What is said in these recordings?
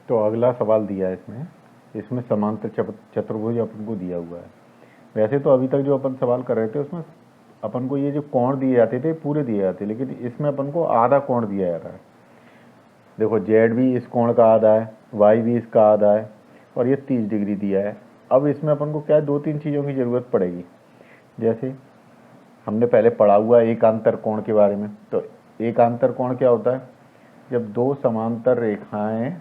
तो अगला सवाल दिया है इसमें समांतर चतुर्भुज अपन को दिया हुआ है। वैसे तो अभी तक जो अपन सवाल कर रहे थे उसमें अपन को ये जो कोण दिए जाते थे पूरे दिए जाते, लेकिन इसमें अपन को आधा कोण दिया जा रहा है। देखो जेड भी इस कोण का आधा है, वाई भी इसका आधा है, और ये 30 डिग्री दिया है। अब इसमें अपन को क्या है, 2-3 चीज़ों की ज़रूरत पड़ेगी। जैसे हमने पहले पढ़ा हुआ एकांतर कोण के बारे में। तो एकांतर कोण क्या होता है, जब दो समांतर रेखाएं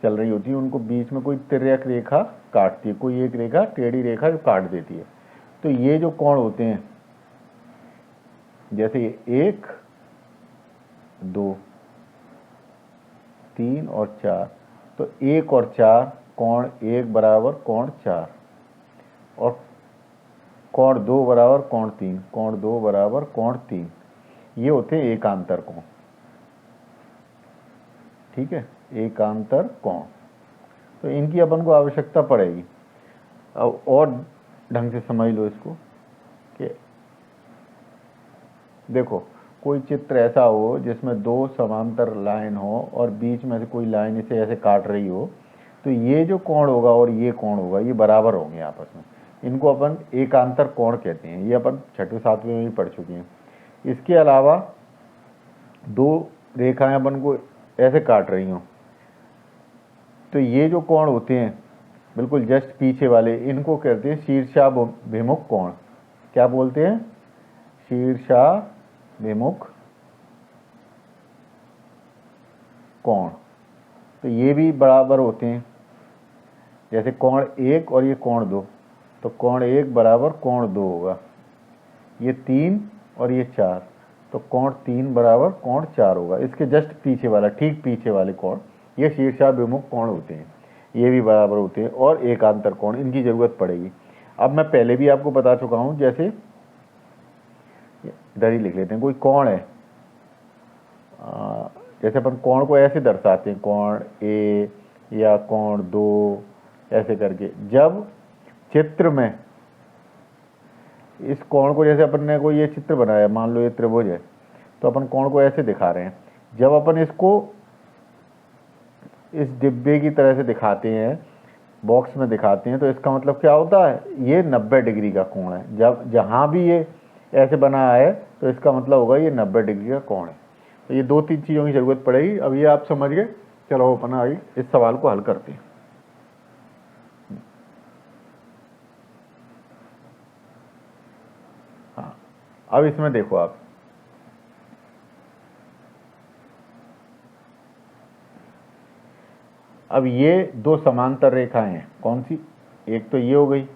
चल रही होती है, उनको बीच में कोई तिर्यक रेखा काटती है, कोई एक रेखा टेढ़ी रेखा जो काट देती है। तो ये जो कोण होते हैं, जैसे 1, 2, 3 और 4, तो 1 और 4 कोण 1 बराबर कोण 4, और कोण 2 बराबर कोण 3, कोण 2 बराबर कोण 3। ये होते हैं एकांतर कोण। ठीक है, एकांतर कोण। तो इनकी अपन को आवश्यकता पड़ेगी। अब और ढंग से समझ लो इसको कि देखो कोई चित्र ऐसा हो जिसमें दो समांतर लाइन हो और बीच में से कोई लाइन इसे ऐसे काट रही हो, तो ये जो कोण होगा और ये कोण होगा ये बराबर होंगे आपस में। इनको अपन एकांतर कोण कहते हैं। ये अपन 6वीं 7वीं में भी पढ़ चुके हैं। इसके अलावा दो रेखाएं अपन को ऐसे काट रही हों, तो ये जो कोण होते हैं बिल्कुल जस्ट पीछे वाले, इनको कहते हैं शीर्षाभिमुख कोण। क्या बोलते हैं? शीर्षाभिमुख कोण। तो ये भी बराबर होते हैं। जैसे कोण 1 और ये कोण 2, तो कोण 1 बराबर कोण 2 होगा। ये 3 और ये 4, तो कोण 3 बराबर कोण 4 होगा। इसके जस्ट पीछे वाला, ठीक पीछे वाले कोण, ये शीर्षाभिमुख कोण होते हैं। ये भी बराबर होते हैं। और एकांतर कोण, इनकी जरूरत पड़ेगी। अब मैं पहले भी आपको बता चुका हूं। जैसे इधर ही लिख लेते हैं, कोई कोण है, जैसे अपन कोण को ऐसे दर्शाते हैं, कोण ए या कोण 2 ऐसे करके। जब चित्र में इस कोण को, जैसे अपन ने कोई ये चित्र बनाया, मान लो ये त्रिभुज है, तो अपन कोण को ऐसे दिखा रहे हैं। जब अपन इसको इस डिब्बे की तरह से दिखाते हैं, बॉक्स में दिखाते हैं, तो इसका मतलब क्या होता है, ये 90 डिग्री का कोण है। जब जहां भी ये ऐसे बना है तो इसका मतलब होगा ये 90 डिग्री का कोण है। तो ये 2-3 चीज़ों की जरूरत पड़ेगी। अब ये आप समझ गए। चलो अपन आगे इस सवाल को हल करते हैं। हाँ, अब इसमें देखो आप, अब ये दो समांतर रेखाएं हैं। कौन सी? एक तो ये हो गई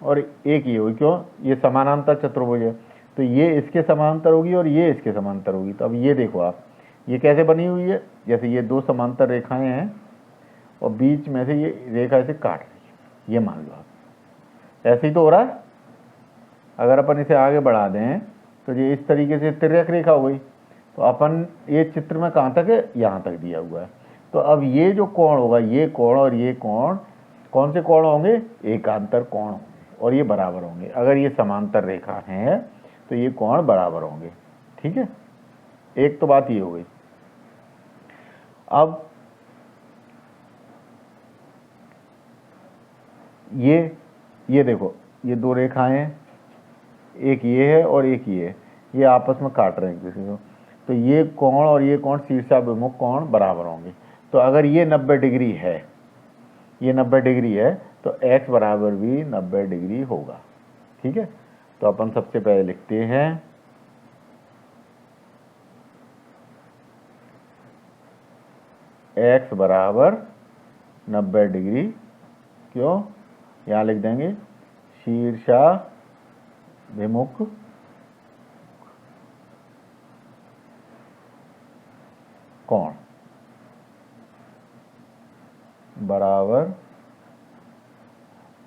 और एक ये होगी। क्यों? ये समानांतर चतुर्भुज है, तो ये इसके समांतर होगी और ये इसके समांतर होगी। तो अब ये देखो आप, ये कैसे बनी हुई है, जैसे ये दो समांतर रेखाएं हैं और बीच में से ये रेखा इसे काट रही है। ये मान लो आप, ऐसे ही तो हो रहा है। अगर अपन इसे आगे बढ़ा दें तो ये इस तरीके से तिर्यक रेखा हो गई। तो अपन ये चित्र में कहाँ तक है, यहाँ तक दिया हुआ है। तो अब ये जो कोण होगा, ये कोण और ये कोण, कौन से कोण होंगे? एकांतर कोण होंगे, और ये बराबर होंगे। अगर ये समांतर रेखा है तो ये कोण बराबर होंगे। ठीक है, एक तो बात ये हो गई। अब ये देखो, ये दो रेखाएं हैं, एक ये है और एक ये है, ये आपस में काट रहे हैं किसी को। तो ये कोण और ये कोण शीर्षाभिमुख कोण बराबर होंगे। तो अगर ये 90 डिग्री है, ये 90 डिग्री है, तो x बराबर भी 90 डिग्री होगा। ठीक है, तो अपन सबसे पहले लिखते हैं x बराबर 90 डिग्री। क्यों? यहाँ लिख देंगे शीर्षाभिमुख कोण बराबर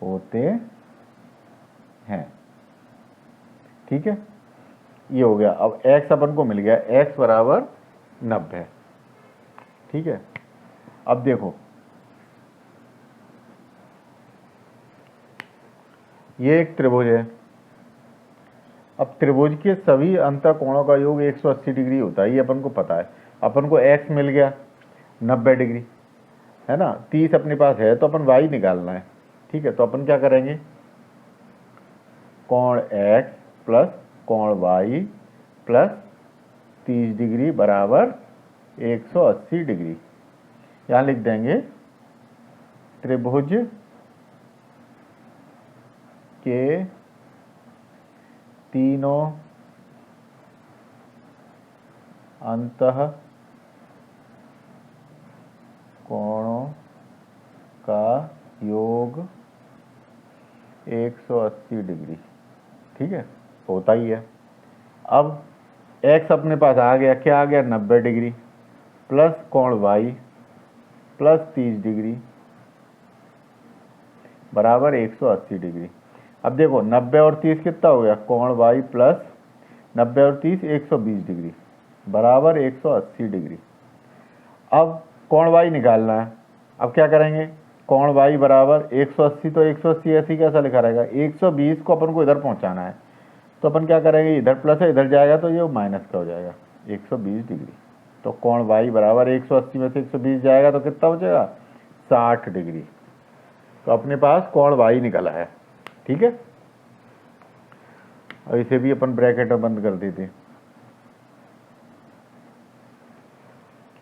होते हैं। ठीक है, ये हो गया। अब x अपन को मिल गया, x बराबर 90। ठीक है, अब देखो ये एक त्रिभुज है। अब त्रिभुज के सभी अंतःकोणों का योग 180 डिग्री होता है, ये अपन को पता है। अपन को x मिल गया 90 डिग्री। है ना, 30 अपने पास है तो अपन y निकालना है। ठीक है, तो अपन क्या करेंगे, कोण x प्लस कोण y प्लस 30 डिग्री बराबर 180 डिग्री। यहाँ लिख देंगे त्रिभुज के तीनों अंतः कोणों का योग 180 डिग्री। ठीक है, होता ही है। अब x अपने पास आ गया, क्या आ गया, 90 डिग्री प्लस कोण y प्लस 30 डिग्री बराबर 180 डिग्री। अब देखो 90 और 30 कितना हो गया, कोण y प्लस 90 और 30 120 डिग्री बराबर 180 डिग्री। अब कोण y निकालना है। अब क्या करेंगे, कोण y बराबर 180, तो 180 ऐसे कैसा लिखा रहेगा, 120 को अपन को इधर पहुंचाना है, तो अपन क्या करेंगे, इधर प्लस है इधर जाएगा तो ये माइनस का हो जाएगा 120 डिग्री। तो कोण y बराबर 180 में से 120 जाएगा तो कितना बचेगा, 60 डिग्री। तो अपने पास कोण y निकला है। ठीक है, और इसे भी अपन ब्रैकेट में बंद कर देते।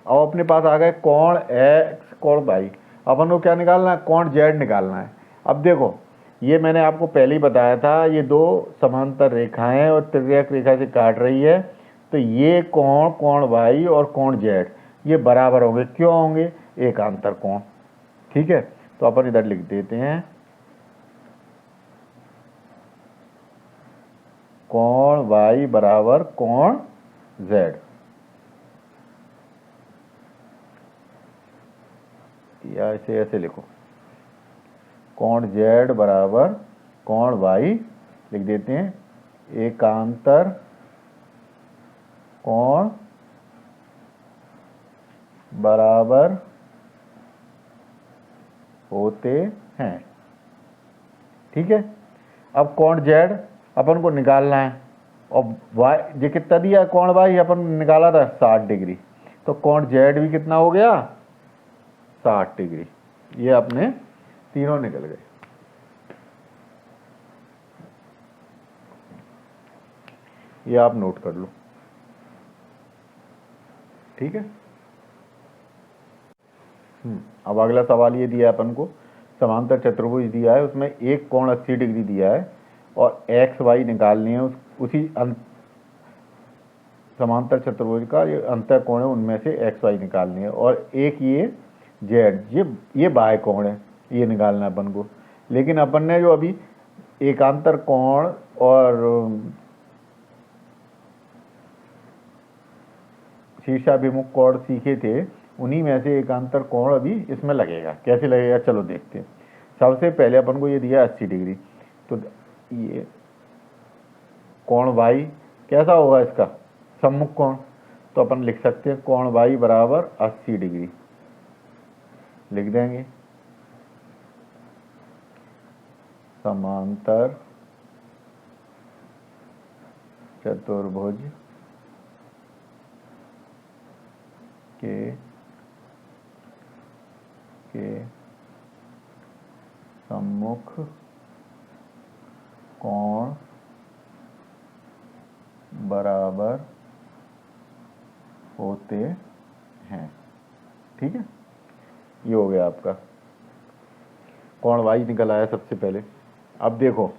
अब अपने पास आ गए कोण x कोण y। अपन को क्या निकालना है, कोण z निकालना है। अब देखो ये मैंने आपको पहले ही बताया था, ये दो समांतर रेखाएं और तिर्यक रेखा से काट रही है, तो ये कोण कोण y और कोण z ये बराबर होंगे। क्यों होंगे, एकांतर कोण। ठीक है, तो अपन इधर लिख देते हैं कोण y बराबर कोण z। या इसे ऐसे लिखो, कोण z बराबर कोण y लिख देते हैं, एकांतर कोण बराबर होते हैं। ठीक है, अब कोण z अपन को निकालना है, और y ये कितना दिया है, कोण y अपन निकाला था 60 डिग्री, तो कोण z भी कितना हो गया, 60 डिग्री। ये अपने तीनों निकल गए। ये आप नोट कर लो। ठीक है, अब अगला सवाल ये दिया है अपन को, समांतर चतुर्भुज दिया है, उसमें एक कोण 80 डिग्री दिया है और एक्स वाई निकालनी है, उसी समांतर चतुर्भुज का ये अंतर कोण है, उनमें से एक्स वाई निकालनी है, और एक ये जेड, ये बाह्य कोण है, ये निकालना है अपन को। लेकिन अपन ने जो अभी एकांतर कोण और शीर्षाभिमुख कोण सीखे थे, उन्हीं में से एकांतर कोण अभी इसमें लगेगा। कैसे लगेगा, चलो देखते हैं। सबसे पहले अपन को ये दिया 80 डिग्री, तो ये कोण y कैसा होगा, इसका सम्मुख कोण, तो अपन लिख सकते हैं कोण y बराबर 80 डिग्री लिख देंगे। समांतर चतुर्भुज के सम्मुख कोण बराबर होते हैं। ठीक है, ये हो गया आपका कोण y निकल आया सबसे पहले। अब देखो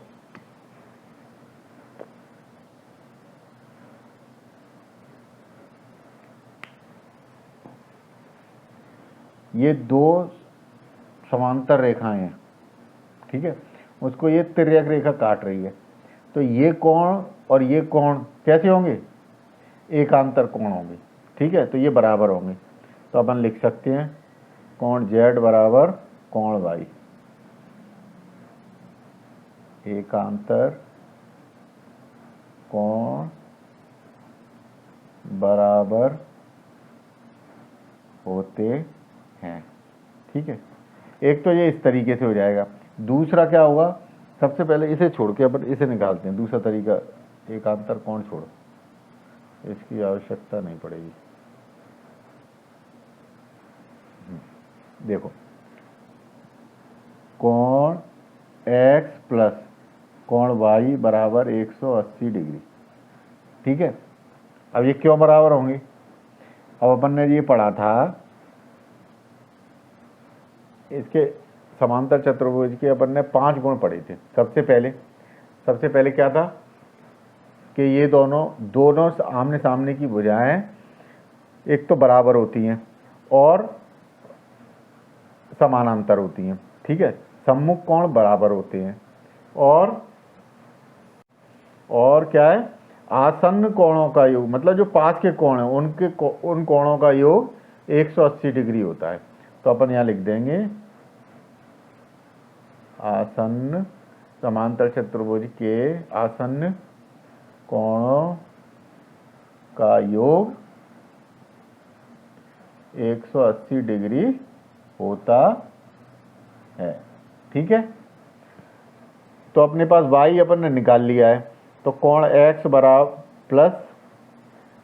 ये दो समांतर रेखाएं हैं, ठीक है, उसको ये तिर्यक रेखा काट रही है, तो ये कोण और ये कोण कैसे होंगे, एकांतर कोण होंगे। ठीक है, तो ये बराबर होंगे, तो अपन लिख सकते हैं कोण z बराबर कोण y, एकांतर कोण बराबर होते हैं। ठीक है, एक तो ये इस तरीके से हो जाएगा। दूसरा क्या होगा, सबसे पहले इसे छोड़ के अपन इसे निकालते हैं। दूसरा तरीका, एकांतर कोण छोड़ो, इसकी आवश्यकता नहीं पड़ेगी। देखो कोण x प्लस कोण y बराबर 180 डिग्री। ठीक है, अब ये क्यों बराबर होंगे? अब अपन ने ये पढ़ा था, इसके समांतर चतुर्भुज के अपन ने 5 गुण पढ़े थे। सबसे पहले क्या था कि ये दोनों आमने सामने की भुजाएं एक तो बराबर होती हैं और समानांतर होती हैं। ठीक है, सम्मुख कोण बराबर होते हैं और क्या है, आसन्न कोणों का योग, मतलब जो पास के कोण हैं उन कोणों का योग 180 डिग्री होता है। तो अपन यहाँ लिख देंगे आसन्न समांतर चतुर्भुज के आसन्न कोणों का योग 180 डिग्री होता है। ठीक है, तो अपने पास y अपन ने निकाल लिया है, तो कोण x बराबर प्लस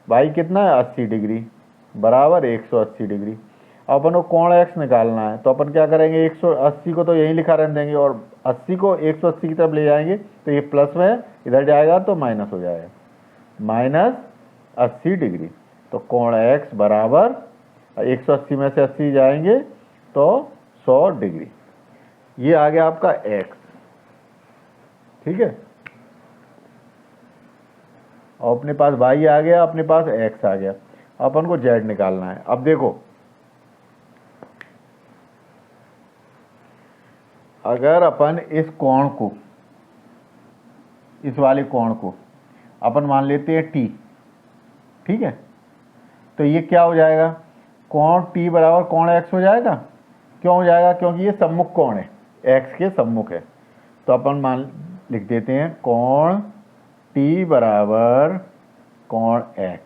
y कितना है 80 डिग्री बराबर 180 डिग्री। अपन को कोण x निकालना है, तो अपन क्या करेंगे, 180 को तो यहीं लिखा रहने देंगे और 80 को 180 की तरफ ले जाएंगे, तो ये प्लस में इधर जाएगा तो माइनस हो जाएगा, माइनस 80 डिग्री। तो कोण x बराबर 180 में से 80 जाएंगे तो 100 डिग्री। ये आ गया आपका x। ठीक है, और अपने पास y आ गया, अपने पास x आ गया। अपन को z निकालना है। अब देखो, अगर अपन इस कोण को, इस वाले कोण को अपन मान लेते हैं t, ठीक है, तो ये क्या हो जाएगा, कोण t बराबर कोण x हो जाएगा। क्यों हो जाएगा? क्योंकि ये सम्मुख कोण है, x के सम्मुख है। तो अपन लिख देते हैं कोण t बराबर कोण x,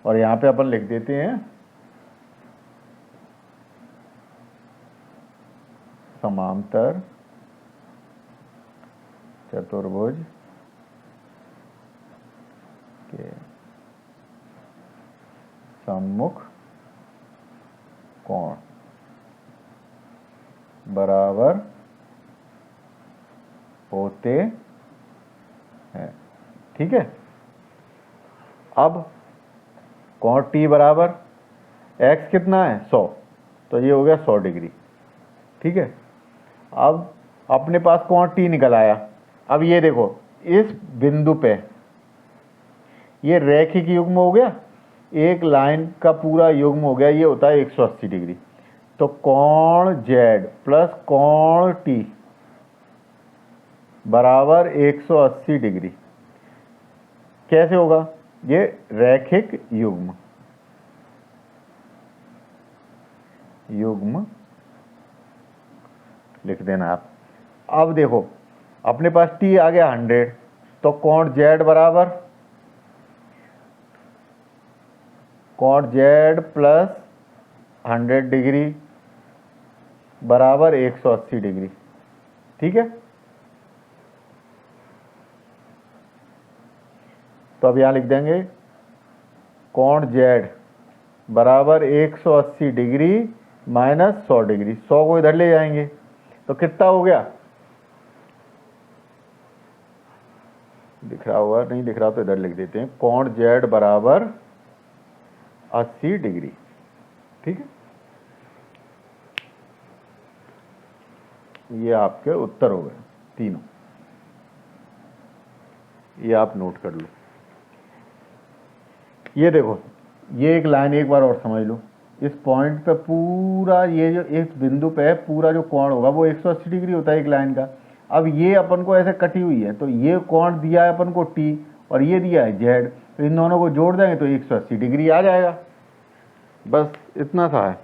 और यहाँ पे अपन लिख देते हैं समांतर चतुर्भुज के सम्मुख कोण बराबर होते हैं। ठीक है, अब कोण t बराबर x कितना है 100, तो ये हो गया 100 डिग्री। ठीक है, अब अपने पास कोण t निकल आया। अब ये देखो, इस बिंदु पे ये रैखिक युग्म हो गया, एक लाइन का पूरा युग्म हो गया, ये होता है 180 डिग्री। तो कोण z प्लस कोण t बराबर 180 डिग्री कैसे होगा? ये रैखिक युग्म लिख देना आप। अब देखो, अपने पास t आ गया 100, तो कोण z बराबर कोण z प्लस 100 डिग्री बराबर 180 डिग्री। ठीक है, तो अब यहां लिख देंगे कोण z बराबर 180 डिग्री माइनस 100 डिग्री। 100 को इधर ले जाएंगे तो कितना हो गया, दिख रहा होगा, नहीं दिख रहा तो इधर लिख देते हैं, कोण z बराबर 80 डिग्री। ठीक है, ये आपके उत्तर हो गए तीनों, ये आप नोट कर लो। ये देखो, ये एक लाइन एक बार और समझ लो, इस पॉइंट पे पूरा ये जो इस बिंदु पे पूरा जो कोण होगा वो 180 डिग्री होता है एक लाइन का। अब ये अपन को ऐसे कटी हुई है, तो ये कोण दिया है अपन को t और ये दिया है z, तो इन दोनों को जोड़ देंगे तो 180 डिग्री आ जाएगा। बस इतना सा है।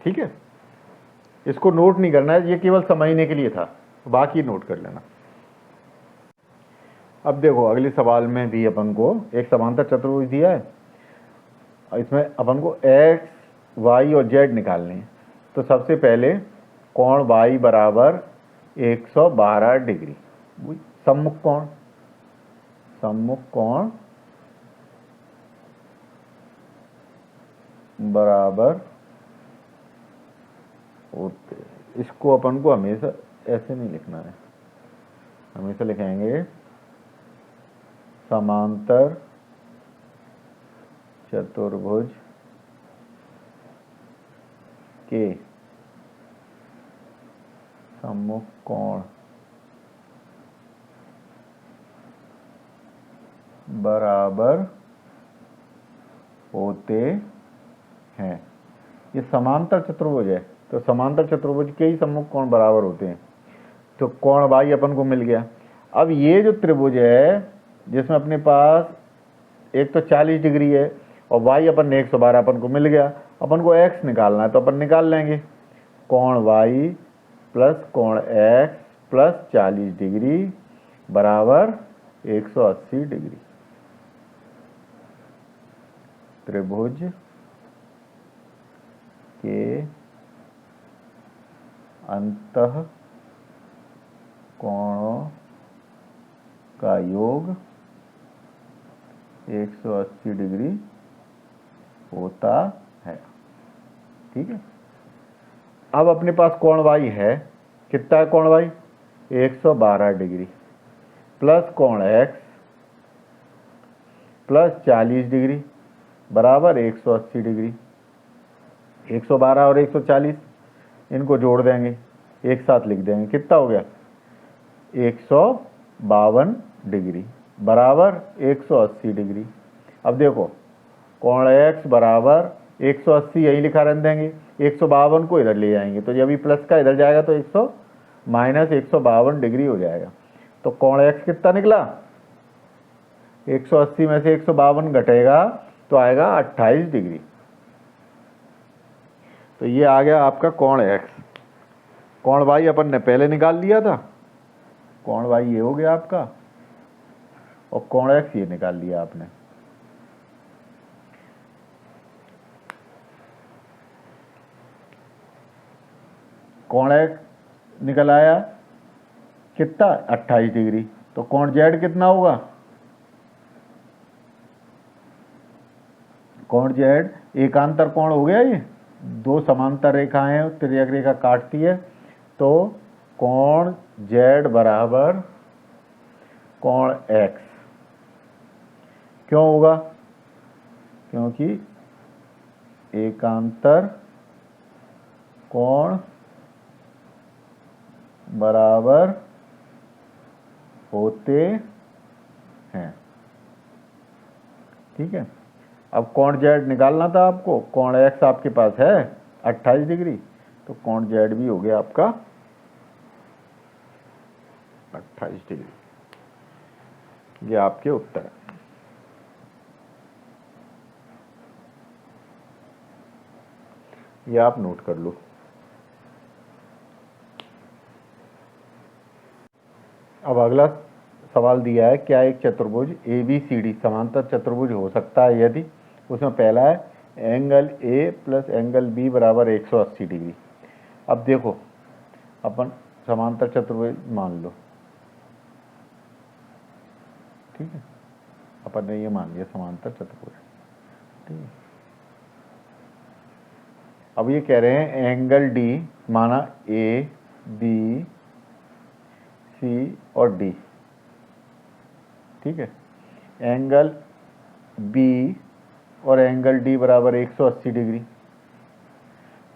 ठीक है, इसको नोट नहीं करना है, ये केवल समझने के लिए था, बाकी नोट कर लेना। अब देखो, अगले सवाल में भी अपन को एक समांतर चतुर्भुज दिया है, इसमें अपन को x, y और z निकालने हैं। तो सबसे पहले कोण y बराबर 112 डिग्री, सम्मुख कोण बराबर होते, इसको अपन को हमेशा ऐसे नहीं लिखना है, हमेशा लिखेंगे समांतर चतुर्भुज के सम्मुख कोण बराबर होते हैं। ये समांतर चतुर्भुज है, तो समांतर चतुर्भुज के ही सम्मुख कोण बराबर होते हैं। तो कोण वाई अपन को मिल गया। अब ये जो त्रिभुज है जिसमें अपने पास एक तो 40 डिग्री है और वाई अपन ने 112 अपन को मिल गया, अपन को एक्स निकालना है तो अपन निकाल लेंगे। कोण वाई प्लस कोण एक्स प्लस 40 डिग्री बराबर 180 डिग्री। त्रिभुज के अंतः कोणों का योग 180 डिग्री होता है। ठीक है, अब अपने पास कोण वाई है, कितना है कोण वाई? 112 डिग्री प्लस कोण एक्स प्लस 40 डिग्री बराबर 180 डिग्री। 112 और 140 इनको जोड़ देंगे, एक साथ लिख देंगे, कितना हो गया? 152 डिग्री बराबर 180 डिग्री। अब देखो कोण x बराबर 180 यही लिखा रहने देंगे, 152 को इधर ले जाएंगे तो जब ये प्लस का इधर जाएगा तो 152 डिग्री हो जाएगा। तो कोण x कितना निकला? 180 में से 152 घटेगा तो आएगा 28 डिग्री। तो ये आ गया आपका कोण x। कोण y अपन ने पहले निकाल लिया था, कोण y ये हो गया आपका, और कोण x ये निकाल लिया आपने। कोण x निकल आया कितना? 28 डिग्री। तो कोण z कितना होगा? कोण z एकांतर कोण हो गया, ये दो समांतर रेखाएं तिर्यक रेखा काटती है, तो कोण z बराबर कोण x क्यों होगा? क्योंकि एकांतर कोण बराबर होते हैं। ठीक है, अब कोण z निकालना था आपको, कोण x आपके पास है 28 डिग्री, तो कोण z भी हो गया आपका 28 डिग्री। ये आपके उत्तर है। ये आप नोट कर लो। अब अगला सवाल दिया है, क्या एक चतुर्भुज ABCD समांतर चतुर्भुज हो सकता है यदि, उसमें पहला है angle A plus angle B बराबर 180 डिग्री। अब देखो अपन समांतर चतुर्भुज मान लो, ठीक है, अपन ने ये मान लिया समांतर चतुर्भुज। ठीक है, अब ये कह रहे हैं एंगल D माना A B C और D। ठीक है, एंगल B और एंगल D बराबर 180 डिग्री।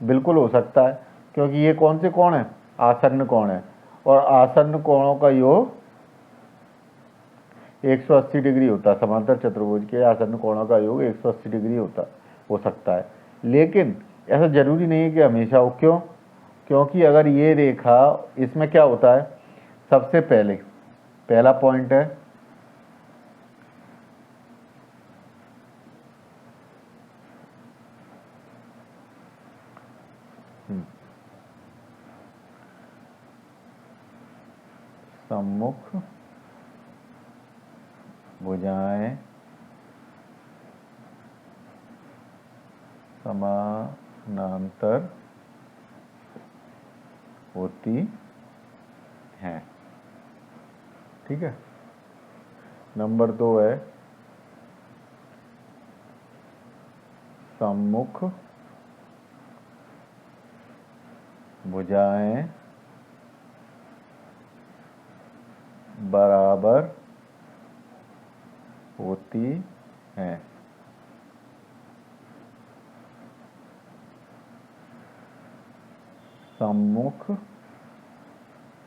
बिल्कुल हो सकता है, क्योंकि ये कौन से कोण है? आसन्न कोण है, और आसन्न कोणों का योग 180 डिग्री होता है। समांतर चतुर्भुज के आसन्न कोणों का योग 180 डिग्री हो सकता है, लेकिन ऐसा जरूरी नहीं है कि हमेशा हो। क्यों? क्योंकि अगर ये रेखा, इसमें क्या होता है, सबसे पहला पॉइंट है सम्मुख भुजाएं समानांतर होती हैं। ठीक है, नंबर 2 है सम्मुख भुजाएं बराबर होती हैं। सम्मुख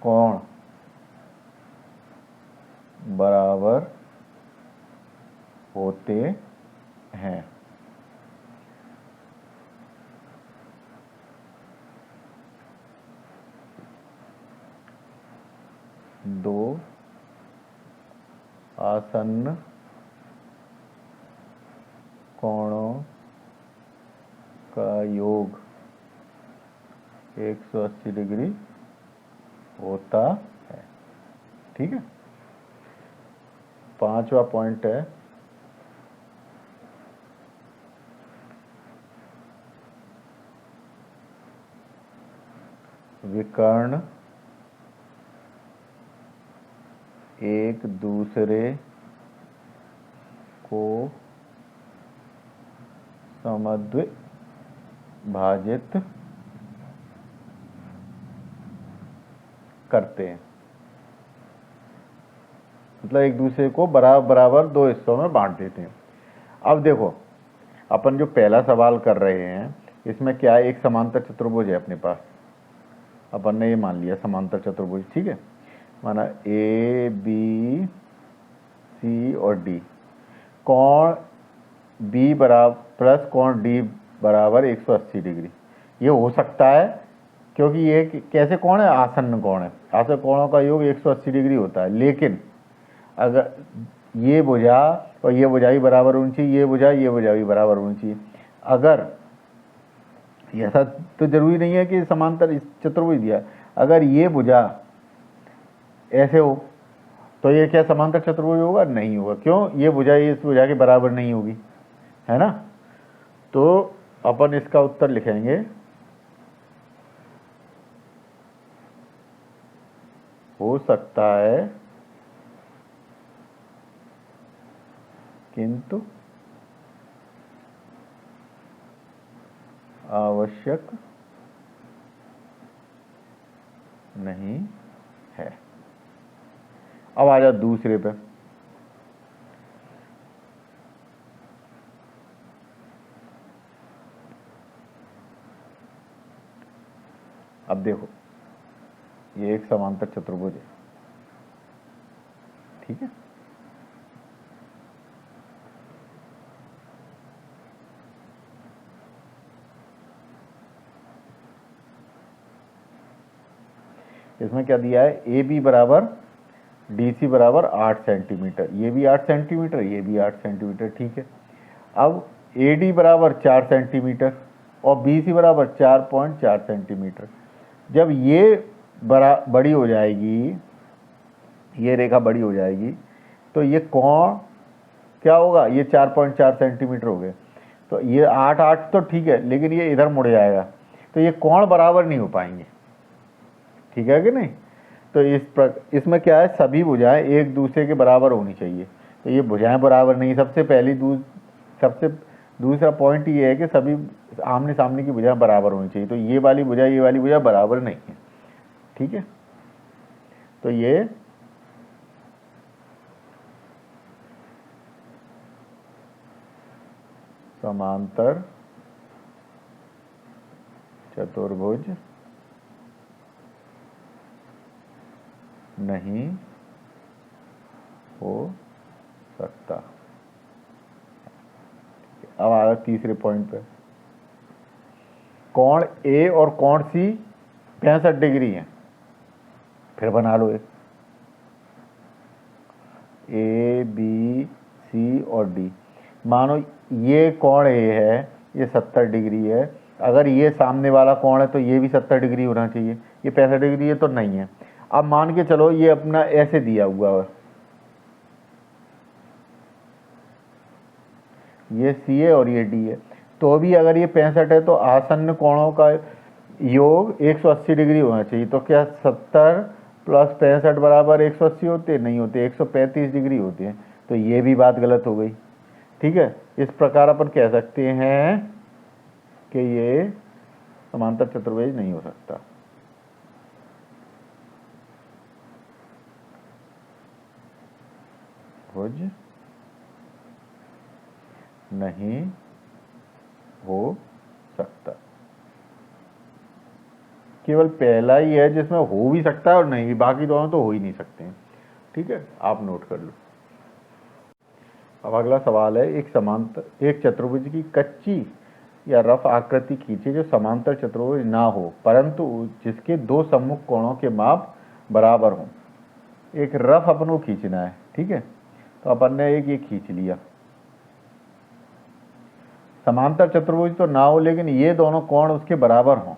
कोण बराबर होते हैं। दो आसन्न कोणों का योग 180 डिग्री होता है। ठीक है। 5वां पॉइंट है विकर्ण एक दूसरे को समद्विभाजित करते हैं। मतलब एक दूसरे को बराबर बराबर दो हिस्सों में बांट देते हैं। अब देखो, अपन जो पहला सवाल कर रहे हैं इसमें क्या है, एक समांतर चतुर्भुज है अपने पास। अपन ने ये मान लिया समांतर चतुर्भुज, ठीक है। माना ए बी सी और डी, कोण बी बराबर प्लस कोण डी बराबर 180 डिग्री। ये हो सकता है क्योंकि ये कैसे कोण है, आसन्न कोण है। आसन्न कोणों का योग 180 डिग्री होता है। लेकिन अगर ये भुजा और ये भुजा भी बराबर होनी चाहिए, ये भुजा भी बराबर होनी चाहिए। अगर ऐसा तो जरूरी नहीं है कि समांतर चतुर्भुज दिया, अगर ये भुजा ऐसे हो तो ये क्या समांतर चतुर्भुज होगा? नहीं होगा। क्यों? ये भुजा इस भुजा के बराबर नहीं होगी, है ना। तो अपन इसका उत्तर लिखेंगे हो सकता है किंतु आवश्यक नहीं है। अब आ जाओ दूसरे पे। अब देखो, ये एक समांतर चतुर्भुज है, ठीक है। इसमें क्या दिया है, ए बी बराबर डी सी बराबर 8 सेंटीमीटर, ये भी 8 सेंटीमीटर, ये भी 8 सेंटीमीटर, ठीक है। अब ए डी बराबर 4 सेंटीमीटर और बी सी बराबर 4.4 सेंटीमीटर। जब ये बड़ी हो जाएगी, ये रेखा बड़ी हो जाएगी, तो ये कोण क्या होगा, ये 4.4 सेंटीमीटर हो गए। तो ये 8 तो ठीक है, लेकिन ये इधर मुड़ जाएगा, तो ये कोण बराबर नहीं हो पाएंगे, ठीक है कि नहीं। तो इसमें क्या है, सभी भुजाएं एक दूसरे के बराबर होनी चाहिए। तो ये भुजाएं बराबर नहीं, सबसे दूसरा पॉइंट ये है कि सभी आमने सामने की भुजाएं बराबर होनी चाहिए। तो ये वाली भुजा बराबर नहीं है, ठीक है। तो ये समांतर चतुर्भुज नहीं हो सकता। अब आ गया तीसरे पॉइंट पे। कोण ए और कोण सी 65 डिग्री है। फिर बना लो एक, ए बी सी और डी। मानो ये कोण ए है, ये 70 डिग्री है। अगर ये सामने वाला कोण है तो ये भी 70 डिग्री होना चाहिए। ये 65 डिग्री है तो नहीं है। अब मान के चलो ये अपना ऐसे दिया हुआ है, ये सी है और ये डी है, तो भी अगर ये 65 है तो आसन्न कोणों का योग 180 डिग्री होना चाहिए। तो क्या 70 प्लस 65 बराबर 180 होते? नहीं होते, 135 डिग्री होते हैं। तो ये भी बात गलत हो गई, ठीक है। इस प्रकार अपन कह सकते हैं कि ये समांतर चतुर्भुज नहीं हो सकता। चतुर्भुज नहीं हो सकता। केवल पहला ही है जिसमें हो भी सकता है और नहीं भी, बाकी दोनों तो हो ही नहीं सकते हैं। ठीक है, आप नोट कर लो। अब अगला सवाल है, एक चतुर्भुज की कच्ची या रफ आकृति खींचे जो समांतर चतुर्भुज ना हो परंतु जिसके दो सम्मुख कोणों के माप बराबर हों। एक रफ अपन को खींचना है, ठीक है, तो अपन ने एक ये खींच लिया। समांतर चतुर्भुज तो ना हो लेकिन ये दोनों कोण उसके बराबर हों,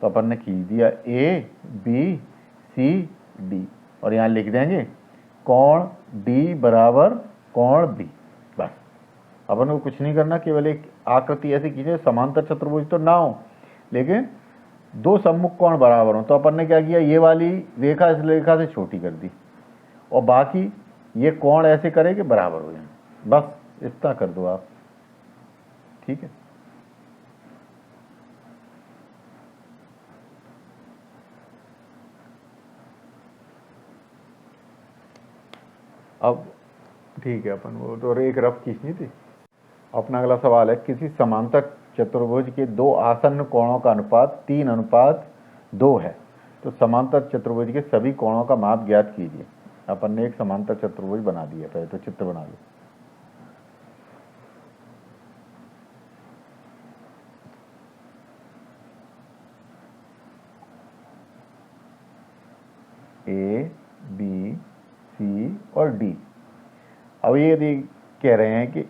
तो अपन ने खींच दिया ए बी सी डी, और यहाँ लिख देंगे कोण डी बराबर कोण बी। बस अपन को कुछ नहीं करना, केवल एक आकृति ऐसी खींचे समांतर चतुर्भुज तो ना हो लेकिन दो सम्मुख कोण बराबर हो। तो अपन ने क्या किया, ये वाली रेखा इस रेखा से छोटी कर दी और बाकी ये कोण ऐसे करे कि बराबर हो जाए। बस इतना कर दो आप, ठीक है। अब ठीक है, अपन वो तो एक रफ खींचनी थी। अपना अगला सवाल है, किसी समांतर चतुर्भुज के दो आसन्न कोणों का अनुपात 3:2 है तो समांतर चतुर्भुज के सभी कोणों का माप ज्ञात कीजिए। अपन ने एक समांतर चतुर्भुज बना दिया, पहले तो चित्र बना लो। ए बी सी और डी। अब ये कह रहे हैं कि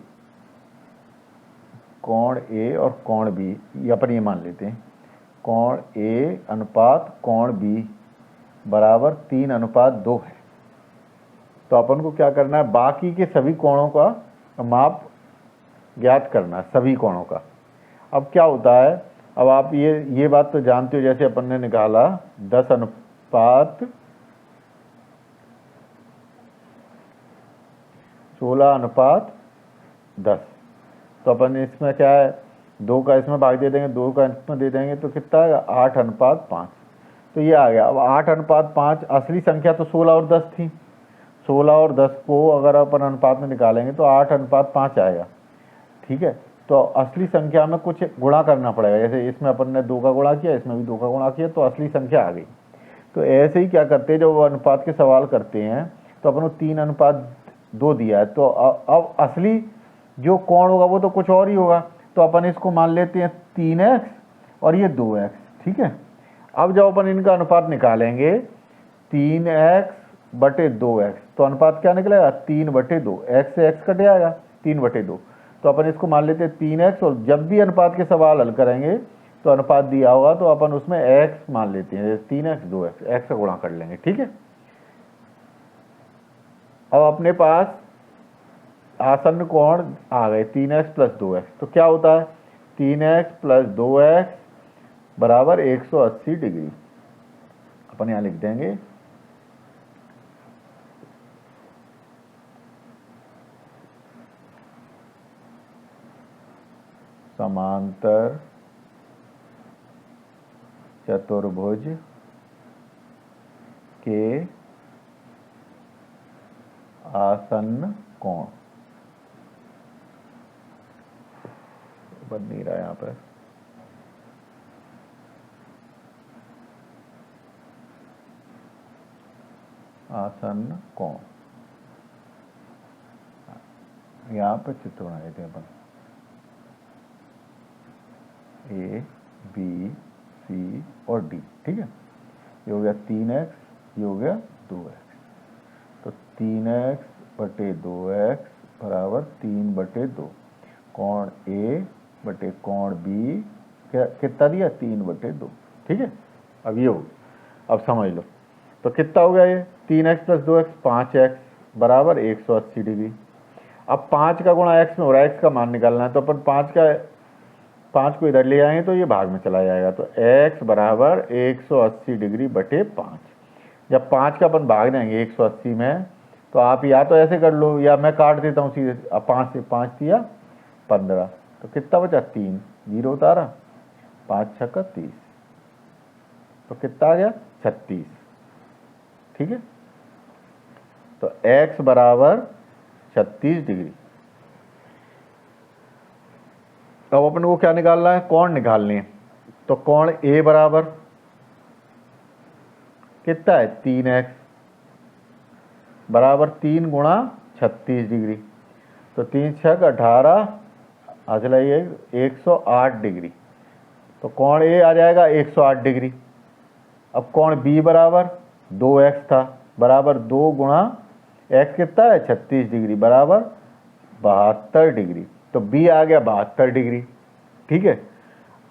कोण ए और कोण बी, ये अपन ये मान लेते हैं कोण ए अनुपात कोण बी बराबर 3:2 है। तो अपन को क्या करना है, बाकी के सभी कोणों का माप ज्ञात करना, सभी कोणों का। अब क्या होता है, अब आप ये बात तो जानते हो, जैसे अपन ने निकाला 10:16:10, तो अपन इसमें क्या है, 2 का इसमें भाग दे देंगे, 2 का इसमें दे देंगे, तो कितना आएगा 8:5। तो ये आ गया। अब 8:5, असली संख्या तो 16 और 10 थी। 16 और 10 को अगर अपन अनुपात में निकालेंगे तो 8:5 आएगा, ठीक है। तो असली संख्या में कुछ गुणा करना पड़ेगा, जैसे इसमें अपन ने 2 का गुणा किया, इसमें भी 2 का गुणा किया, तो असली संख्या आ गई। तो ऐसे ही क्या करते हैं, जब वो अनुपात के सवाल करते हैं तो अपन को 3:2 दिया है, तो अब असली जो कोण होगा वो तो कुछ और ही होगा, तो अपन इसको मान लेते हैं 3x और ये 2x, ठीक है। अब जब अपन इनका अनुपात निकालेंगे 3x/2x, तो अनुपात क्या निकलेगा 3/2, x से x कट जाएगा 3/2, तो अपन इसको मान लेते हैं 3x, और जब भी अनुपात के सवाल हल करेंगे तो अनुपात दिया होगा तो अपन उसमें x मान लेते हैं, 3x 2x, x से गुणा कर लेंगे, ठीक है। अब अपने पास आसन्न कोण आ गए 3x + 2x, तो क्या होता है 3x + 2x बराबर 180 डिग्री। अपन यहाँ लिख देंगे समांतर चतुर्भुज के आसन्न कोण। बन नहीं रहा यहाँ पर, आसन्न कोण, यहाँ पर चित्र बना देते हैं अपन, ए बी सी और डी, ठीक है। ये हो गया 3x, ये हो गया 2x, तो 3x/2x बराबर 3/2, कोण ए बटे कोण बी कितना दिया 3/2, ठीक है। अब ये हो, अब समझ लो, तो कितना हो गया ये 3x + 2x 5x बराबर 180 डिग्री। अब 5 का गुणा x में हो रहा है, x का मान निकालना है, तो अपन 5 को इधर ले आएंगे तो ये भाग में चला जाएगा, तो x बराबर 180 डिग्री बटे 5। जब 5 का अपन भाग देंगे 180 में, तो आप या तो ऐसे कर लो या मैं काट देता हूँ सीधे। अब 5 से 5 दिया 15, तो कितना बचा 3, 0 उतारा, 5 × 6 = 30, तो कितना आ गया 36, ठीक है। तो x बराबर 36 डिग्री। अब अपन को क्या निकालना है, कोण निकालनी है। तो कोण ए बराबर कितना है 3x बराबर 3 गुणा 36 डिग्री। तो 3 छक 18 हासिल है 108 डिग्री। तो कोण ए आ जाएगा 108 डिग्री। अब कोण बी बराबर 2x था बराबर 2 गुणा x कितना है 36 डिग्री बराबर 72 डिग्री। तो बी आ गया 72 डिग्री। ठीक है।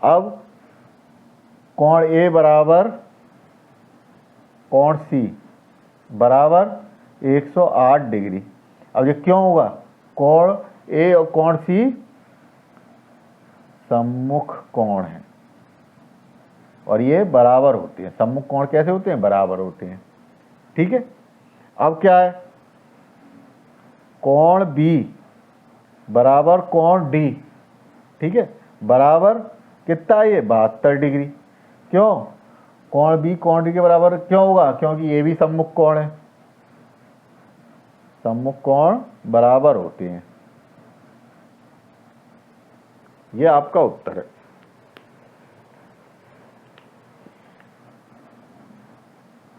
अब कोण ए बराबर कोण सी बराबर 108 डिग्री। अब ये क्यों होगा, कोण ए और कोण सी सम्मुख कोण है और ये बराबर होते हैं। सम्मुख कोण कैसे होते हैं, बराबर होते हैं। ठीक है। अब क्या है, कोण बी बराबर कोण डी, ठीक है, बराबर कितना है ये 72 डिग्री। क्यों, कोण बी कोण डी के बराबर क्यों होगा, क्योंकि ये भी सम्मुख कोण है। सम्मुख कोण बराबर होते हैं। ये आपका उत्तर है।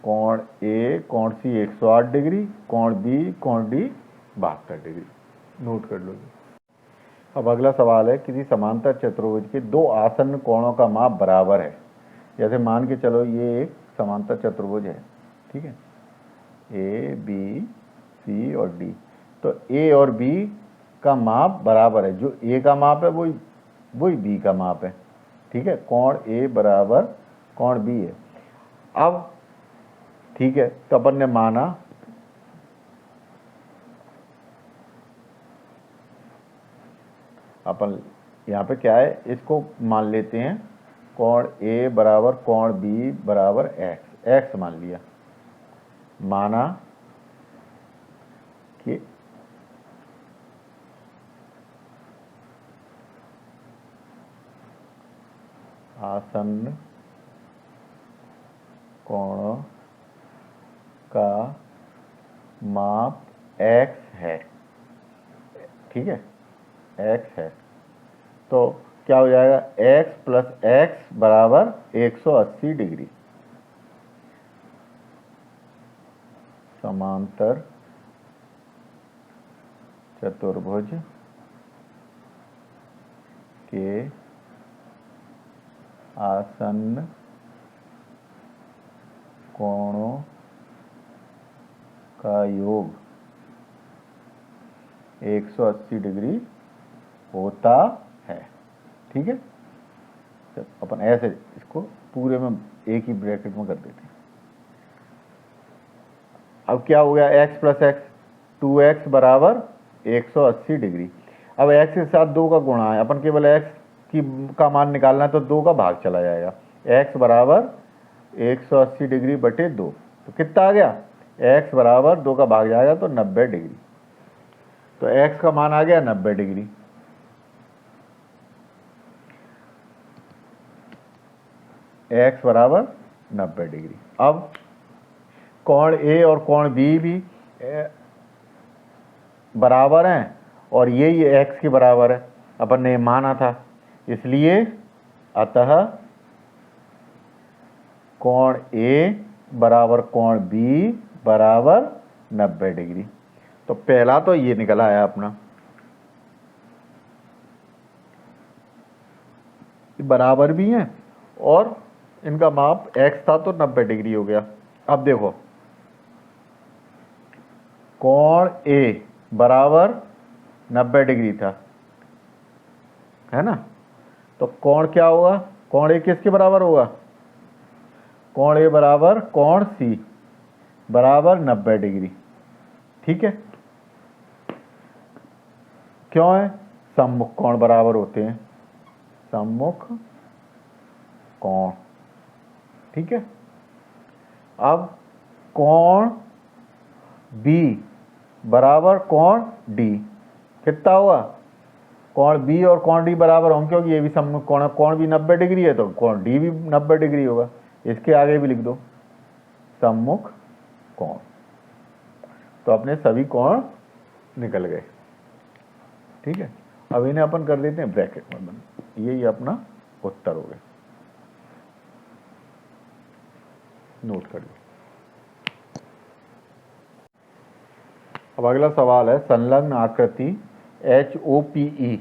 कोण ए कोण सी 108 डिग्री, कोण बी कोण डी 72 डिग्री। नोट कर लो। अब अगला सवाल है, किसी समांतर चतुर्भुज के दो आसन्न कोणों का माप बराबर है। जैसे मान के चलो ये एक समांतर चतुर्भुज है, ठीक है, ए बी सी और डी। तो ए और बी का माप बराबर है। जो ए का माप है वही बी का माप है। ठीक है, कोण ए बराबर कोण बी है। अब ठीक है, तो अपन ने माना अपन यहाँ पे क्या है, इसको मान लेते हैं कोण ए बराबर कोण बी बराबर एक्स। एक्स मान लिया, माना कि आसन्न कोणों का माप x है। ठीक है, x है। तो क्या हो जाएगा, x प्लस x बराबर 180 डिग्री। समांतर चतुर्भुज के आसन्न कोणों का योग 180 डिग्री होता है। ठीक है, तो अपन ऐसे इसको पूरे में एक ही ब्रैकेट में कर देते हैं। अब क्या हो गया, x प्लस एक्स 2x बराबर 180 डिग्री। अब x के साथ 2 का गुणा है, अपन केवल x का मान निकालना है, तो 2 का भाग चला जाएगा। x बराबर 180 डिग्री बटे 2, तो कितना आ गया, x बराबर 2 का भाग जाएगा तो 90 डिग्री। तो x का मान आ गया 90 डिग्री। x बराबर 90 डिग्री। अब कोण A और कोण B भी बराबर हैं और ये x के बराबर है, अपन ने माना था, इसलिए अतः कोण A बराबर कोण B बराबर 90 डिग्री। तो पहला तो ये निकल आया अपना, बराबर भी हैं और इनका माप x था तो 90 डिग्री हो गया। अब देखो, कोण A बराबर 90 डिग्री था, है ना, तो कोण क्या होगा, कोण A किसके बराबर होगा, कोण A बराबर कोण C बराबर 90 डिग्री। ठीक है, क्यों है, सम्मुख कोण बराबर होते हैं, सम्मुख कोण। ठीक है। अब कोण B बराबर कोण D कितना होगा, कोण B और कोण D बराबर होंगे क्योंकि ये भी सम्मुख कोण है। कोण भी 90 डिग्री है तो कोण D भी 90 डिग्री होगा। इसके आगे भी लिख दो सम्मुख कोण। तो अपने सभी कोण निकल गए। ठीक है, अब इन्हें अपन कर देते हैं ब्रैकेट में बंद। यही अपना उत्तर हो गया, नोट कर लो। अब अगला सवाल है, संलग्न आकृति HOPE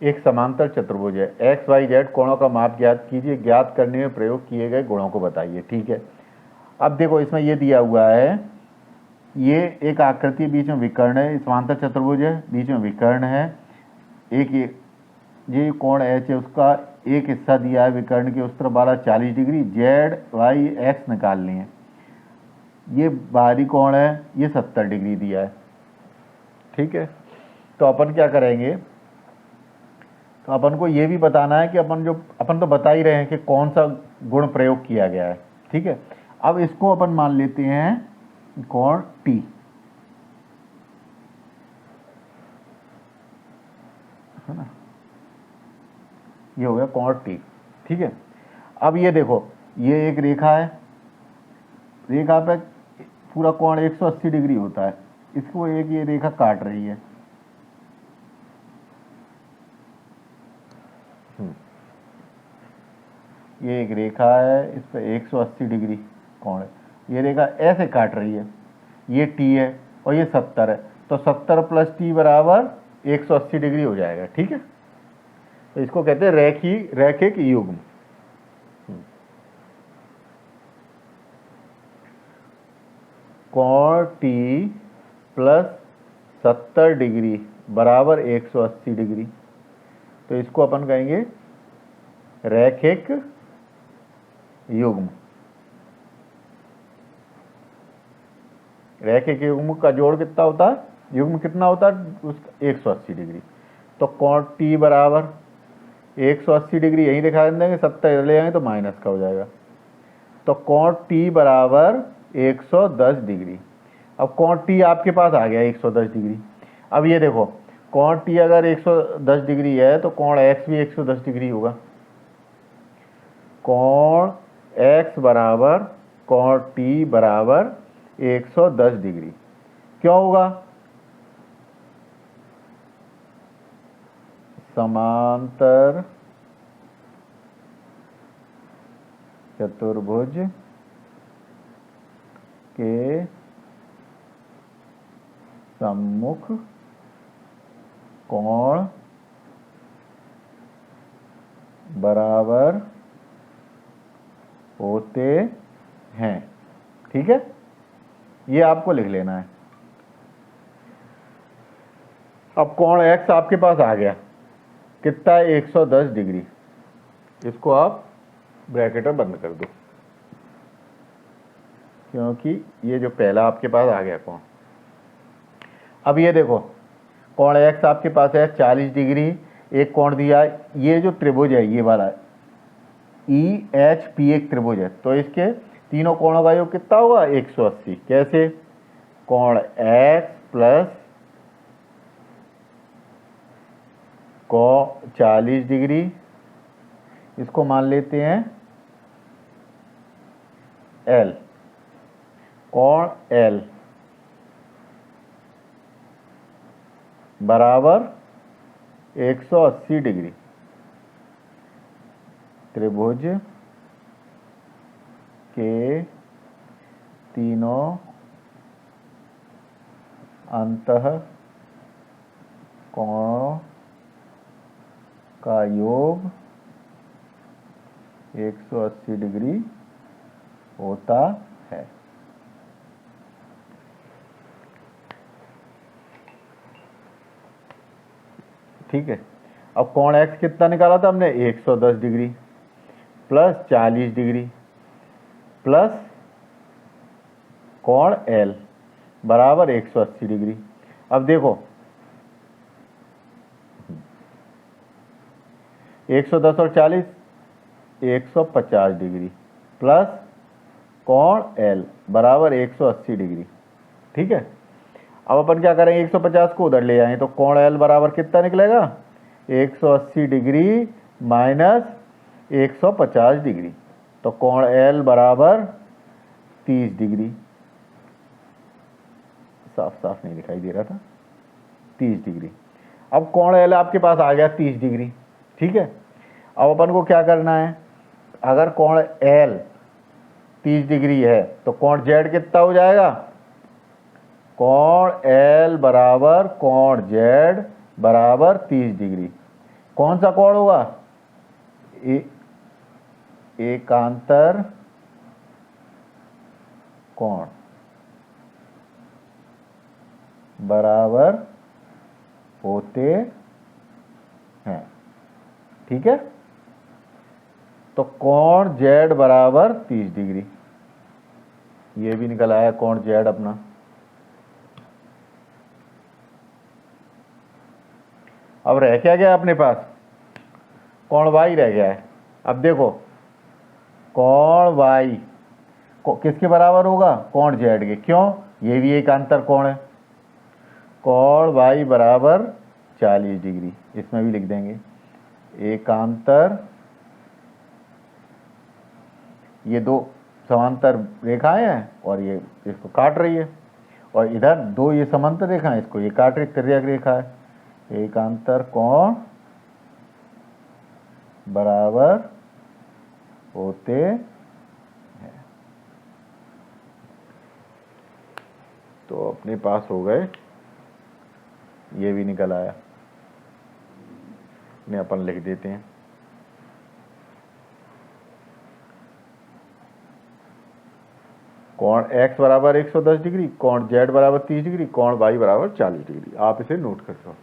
एक समांतर चतुर्भुज है, XYZ कोणों का माप ज्ञात कीजिए, ज्ञात करने में प्रयोग किए गए गुणों को बताइए। ठीक है, अब देखो इसमें ये दिया हुआ है, ये एक आकृति, बीच में विकर्ण है, समांतर चतुर्भुज है, बीच में विकर्ण है, एक ये कोण H है, उसका एक हिस्सा दिया है विकर्ण के उस तरफ वाला 40 डिग्री, Z Y X निकालनी है। ये बाहरी कोण है, ये 70 डिग्री दिया है। ठीक है, तो अपन क्या करेंगे, तो अपन को ये भी बताना है कि अपन तो बता ही रहे हैं कि कौन सा गुण प्रयोग किया गया है। ठीक है, अब इसको अपन मान लेते हैं कोण T। है ना, ये हो गया कोण T। ठीक है, अब ये देखो, ये एक रेखा है, रेखा पे पूरा कोण 180 डिग्री होता है, इसको एक ये रेखा काट रही है। ये एक रेखा है, इस पर 180 डिग्री कोण है, ये रेखा ऐसे काट रही है, ये T है और ये 70 है, तो 70 प्लस T बराबर 180 डिग्री हो जाएगा। ठीक है, तो इसको कहते हैं रैखिक युग्म। कोण T प्लस 70 डिग्री बराबर 180 डिग्री, तो इसको अपन कहेंगे रैखिक युग्म। रैखिक युग्म का जोड़ कितना होता है, युग्म कितना होता है उसका 180 डिग्री। तो कोण T बराबर 180 डिग्री यहीं दिखा देंगे, 70 ले आएंगे तो माइनस का हो जाएगा, तो कोण T बराबर 110 डिग्री। अब कोण T आपके पास आ गया 110 डिग्री। अब ये देखो, कोण T अगर 110 डिग्री है तो कोण X भी 110 डिग्री होगा। कोण X बराबर कोण T बराबर 110 डिग्री क्यों होगा, समांतर चतुर्भुज के सम्मुख कोण बराबर होते हैं। ठीक है, ये आपको लिख लेना है। अब कोण X आपके पास आ गया, कितना है 110 डिग्री, इसको आप ब्रैकेट में बंद कर दो, क्योंकि ये जो पहला आपके पास आ गया कोण। अब ये देखो, कोण X आपके पास है 40 डिग्री, एक कोण दिया है, ये जो त्रिभुज है ये वाला EHP एक त्रिभुज है, तो इसके तीनों कोणों का योग कितना होगा 180। कैसे, कोण X प्लस कोण 40 डिग्री, इसको मान लेते हैं L, कोण L बराबर 180 डिग्री, त्रिभुज के तीनों अंतः कोणों का योग 180 डिग्री होता है। ठीक है, अब कोण X कितना निकाला था हमने 110 डिग्री प्लस 40 डिग्री प्लस कोण L बराबर 180 डिग्री। अब देखो 110 और 40 150 डिग्री प्लस कोण L बराबर 180 डिग्री। ठीक है, अब अपन क्या करेंगे, 150 को उधर ले जाएंगे तो कोण L बराबर कितना निकलेगा 180 डिग्री माइनस 150 डिग्री, तो कोण L बराबर 30 डिग्री। साफ साफ नहीं दिखाई दे रहा था, 30 डिग्री। अब कोण एल आपके पास आ गया 30 डिग्री, ठीक है। अब अपन को क्या करना है, अगर कोण एल 30 डिग्री है तो कोण जेड कितना हो जाएगा, कोण एल बराबर कोण जेड बराबर 30 डिग्री। कौन सा कोण होगा, एकांतर कोण बराबर होते हैं, ठीक है। तो कोण जेड बराबर 30 डिग्री, ये भी निकल आया कोण जेड अपना। अब रह क्या गया अपने पास, कोण वाई रह गया है। अब देखो कोण वाई किसके बराबर होगा, कोण जेड के, क्यों, ये भी एक अंतर कोण है। कोण वाई बराबर 40 डिग्री, इसमें भी लिख देंगे एकांतर, ये दो समांतर रेखाएं हैं और ये इसको काट रही है, और इधर दो ये समांतर रेखाएं, इसको ये काट रही, तिर्यक रेखा है। एकांतर कोण बराबर होते हैं। तो अपने पास हो गए, ये भी निकल आया, इन्हें अपन लिख देते हैं। कोण x बराबर 110 डिग्री, कोण z बराबर 30 डिग्री, कोण y बराबर 40 डिग्री। आप इसे नोट कर लो।